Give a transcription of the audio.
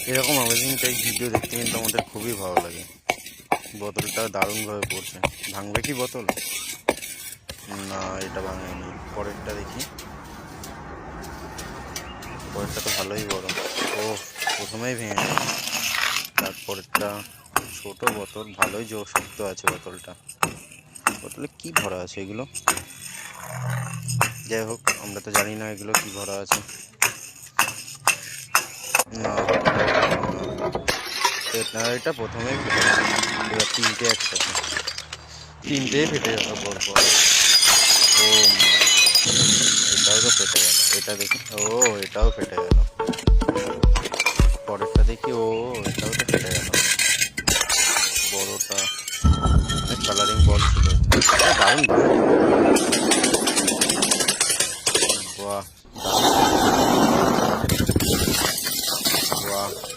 এরকম amazing type video দেখতে কিন্তু আমাদের খুবই ভালো লাগে। বোতলটা দারুণভাবে পড়ছে। ভাঙবে কি বোতল? না, এটা ভাঙেনি। পরেরটা দেখি। পরেরটা তো ভালোই বড়। ও, প্রথমেই ভেঙে গেল। তারপরেরটা ছোট বোতল, ভালোই জোর শক্ত আছে বোতলটা। বোতলে কি ভরা আছে এগুলো? যাই হোক, আমরা তো জানি না এগুলো কি ভরা আছে। না, এটা প্রথমেই ফেটে গেল। এবার তিনটে একসাথে, তিনটেই ফেটে গেল পরপর। ও মাই গড, এটাও তো ফেটে গেল। এটা দেখি, ও এটাও ফেটে গেল। পরেরটা দেখি, ও এটাও তো ফেটে গেল। বড়টা কালারিং বল ছিল এটা। দারুণ দারুণ। বাহ, দারুণ। বাহ।